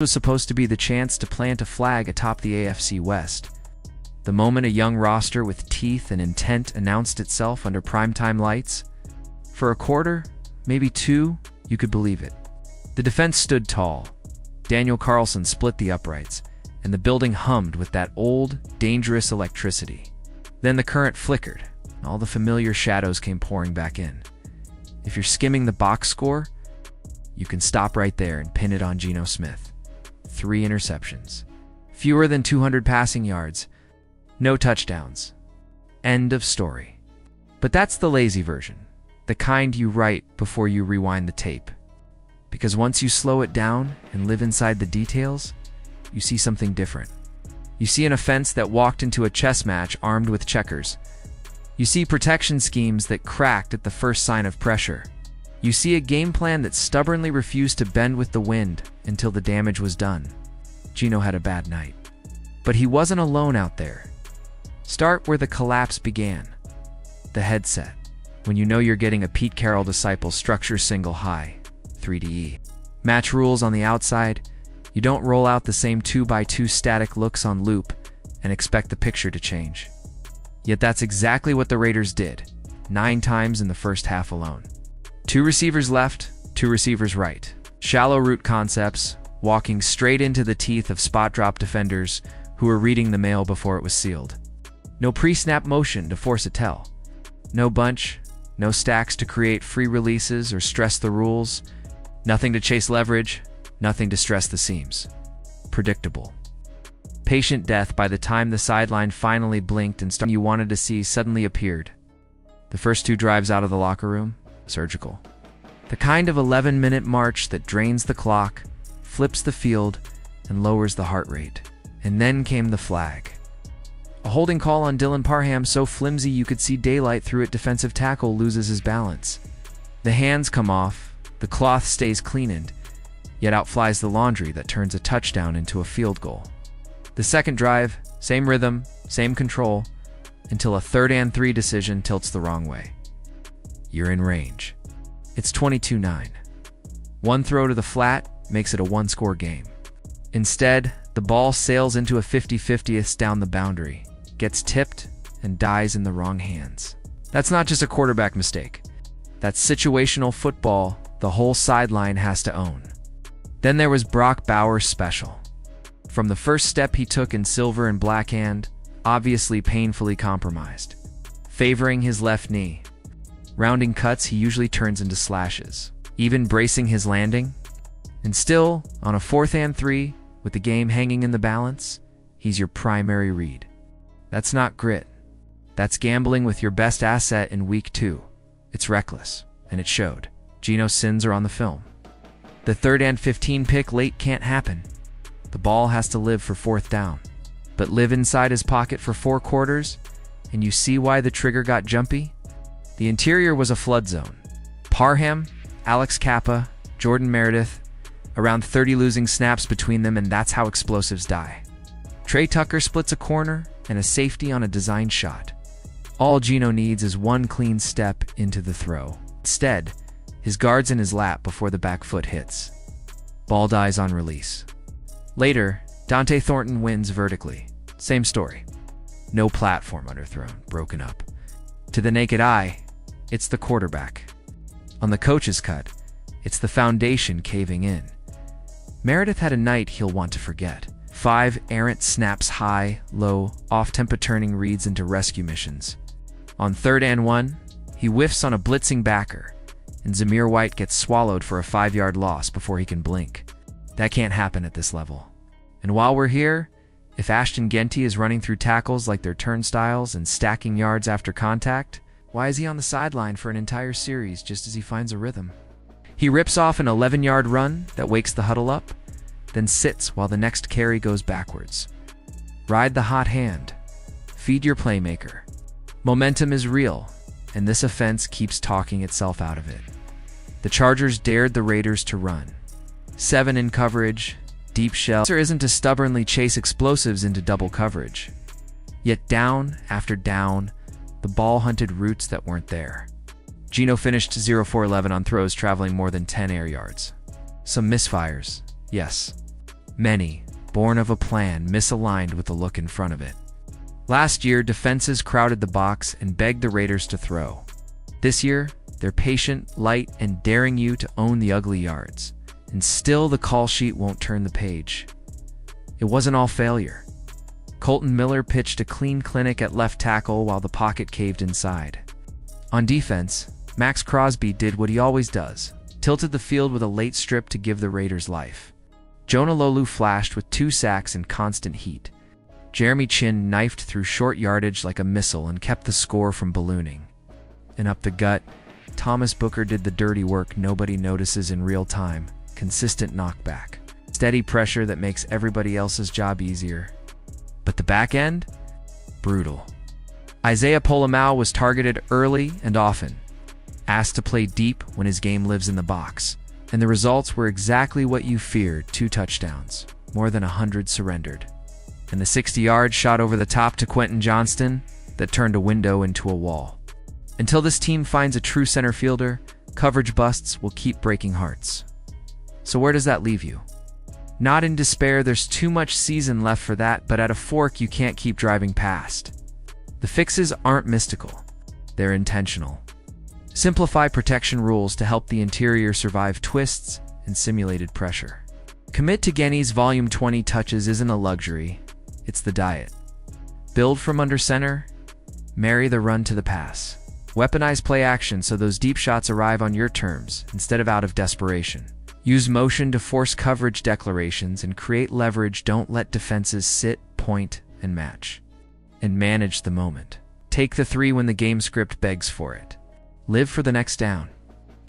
was supposed to be the chance to plant a flag atop the AFC West. The moment a young roster with teeth and intent announced itself under primetime lights, for a quarter, maybe two, you could believe it. The defense stood tall. Daniel Carlson split the uprights, and the building hummed with that old, dangerous electricity. Then the current flickered, and all the familiar shadows came pouring back in. If you're skimming the box score, you can stop right there and pin it on Geno Smith. 3 interceptions. Fewer than 200 passing yards. No touchdowns. End of story. But that's the lazy version, the kind you write before you rewind the tape. Because once you slow it down and live inside the details, you see something different. You see an offense that walked into a chess match armed with checkers. You see protection schemes that cracked at the first sign of pressure. You see a game plan that stubbornly refused to bend with the wind until the damage was done. Geno had a bad night. But he wasn't alone out there. Start where the collapse began. The headset. When you know you're getting a Pete Carroll disciple structure single high, 3DE. Match rules on the outside. You don't roll out the same 2x2 static looks on loop and expect the picture to change. Yet that's exactly what the Raiders did, 9 times in the first half alone. 2 receivers left, 2 receivers right. Shallow route concepts, walking straight into the teeth of spot drop defenders who were reading the mail before it was sealed. No pre-snap motion to force a tell. No bunch, no stacks to create free releases or stress the rules. Nothing to chase leverage, nothing to stress the seams. Predictable. Patient death by the time the sideline finally blinked and something you wanted to see suddenly appeared. The first 2 drives out of the locker room, surgical. The kind of 11-minute march that drains the clock, flips the field, and lowers the heart rate. And then came the flag. A holding call on Dylan Parham so flimsy you could see daylight through it. Defensive tackle loses his balance. The hands come off, the cloth stays cleaned, yet outflies the laundry that turns a touchdown into a field goal. The second drive, same rhythm, same control, until a 3rd and 3 decision tilts the wrong way. You're in range. It's 22-9. One throw to the flat makes it a 1-score game. Instead, the ball sails into a 50-50th down the boundary, gets tipped, and dies in the wrong hands. That's not just a quarterback mistake. That's situational football the whole sideline has to own. Then there was Brock Bowers' special. From the first step he took in silver and black hand, obviously painfully compromised. Favoring his left knee. Rounding cuts he usually turns into slashes. Even bracing his landing. And still, on a 4th and 3, with the game hanging in the balance, he's your primary read. That's not grit. That's gambling with your best asset in week 2. It's reckless, and it showed. Geno's sins are on the film. The 3rd and 15 pick late can't happen. The ball has to live for 4th down. But live inside his pocket for 4 quarters, and you see why the trigger got jumpy? The interior was a flood zone. Parham, Alex Kappa, Jordan Meredith, around 30 losing snaps between them, and that's how explosives die. Trey Tucker splits a corner and a safety on a design shot. All Geno needs is 1 clean step into the throw. Instead, his guard's in his lap before the back foot hits. Ball dies on release. Later, Dante Thornton wins vertically. Same story. No platform underthrown, broken up. To the naked eye, it's the quarterback. On the coach's cut, it's the foundation caving in. Meredith had a night he'll want to forget. 5 errant snaps high, low, off-tempo turning reads into rescue missions. On 3rd and 1, he whiffs on a blitzing backer, and Zamir White gets swallowed for a 5-yard loss before he can blink. That can't happen at this level. And while we're here, if Ashton Genty is running through tackles like they're turnstiles and stacking yards after contact, why is he on the sideline for an entire series just as he finds a rhythm? He rips off an 11-yard run that wakes the huddle up, then sits while the next carry goes backwards. Ride the hot hand. Feed your playmaker. Momentum is real, and this offense keeps talking itself out of it. The Chargers dared the Raiders to run. 7 in coverage, deep shell. The answer isn't to stubbornly chase explosives into double coverage. Yet down after down, the ball hunted routes that weren't there. Geno finished 0-for-11 on throws traveling more than 10 air yards. Some misfires, yes. Many, born of a plan, misaligned with the look in front of it. Last year, defenses crowded the box and begged the Raiders to throw. This year, they're patient, light, and daring you to own the ugly yards. And still, the call sheet won't turn the page. It wasn't all failure. Colton Miller pitched a clean clinic at left tackle while the pocket caved inside. On defense, Max Crosby did what he always does, tilted the field with a late strip to give the Raiders life. Jonah Lolu flashed with 2 sacks in constant heat. Jeremy Chin knifed through short yardage like a missile and kept the score from ballooning. And up the gut, Thomas Booker did the dirty work nobody notices in real time. Consistent knockback. Steady pressure that makes everybody else's job easier. But the back end? Brutal. Isaiah Polamau was targeted early and often, asked to play deep when his game lives in the box. And the results were exactly what you feared: 2 touchdowns, more than 100 surrendered. And the 60-yard shot over the top to Quentin Johnston that turned a window into a wall. Until this team finds a true center fielder, coverage busts will keep breaking hearts. So where does that leave you? Not in despair, there's too much season left for that, but at a fork you can't keep driving past. The fixes aren't mystical. They're intentional. Simplify protection rules to help the interior survive twists and simulated pressure. Commit to Genny's Volume 20 touches isn't a luxury, it's the diet. Build from under center, marry the run to the pass. Weaponize play action so those deep shots arrive on your terms instead of out of desperation. Use motion to force coverage declarations and create leverage. Don't let defenses sit, point, and match. And manage the moment. Take the 3 when the game script begs for it. Live for the next down.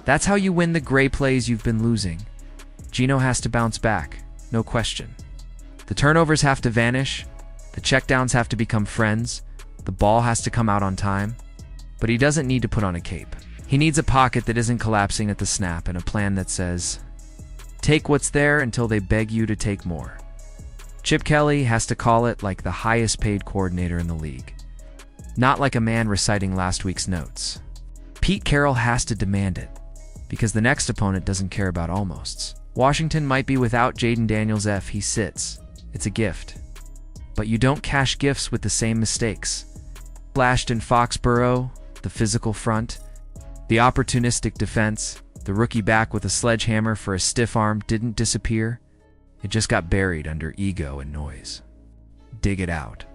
That's how you win the gray plays you've been losing. Geno has to bounce back, no question. The turnovers have to vanish, the checkdowns have to become friends, the ball has to come out on time. But he doesn't need to put on a cape. He needs a pocket that isn't collapsing at the snap and a plan that says, take what's there until they beg you to take more. Chip Kelly has to call it like the highest paid coordinator in the league, not like a man reciting last week's notes. Pete Carroll has to demand it, because the next opponent doesn't care about almosts. Washington might be without Jaden Daniels if he sits. It's a gift. But you don't cash gifts with the same mistakes. Flashed in Foxborough, the physical front, the opportunistic defense, the rookie back with a sledgehammer for a stiff arm didn't disappear. It just got buried under ego and noise. Dig it out.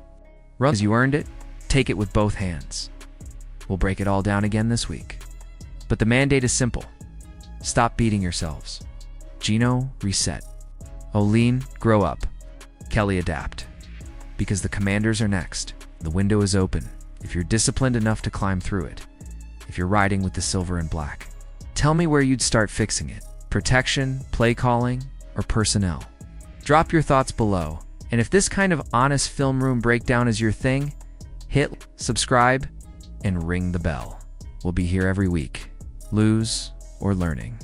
Run as you earned it, take it with both hands. We'll break it all down again this week. But the mandate is simple. Stop beating yourselves. Geno, reset. O'Lean, grow up. Kelly, adapt. Because the Commanders are next. The window is open. If you're disciplined enough to climb through it. If you're riding with the silver and black. Tell me where you'd start fixing it. Protection, play calling, or personnel? Drop your thoughts below. And if this kind of honest film room breakdown is your thing, hit subscribe and ring the bell. We'll be here every week. Lose or learning.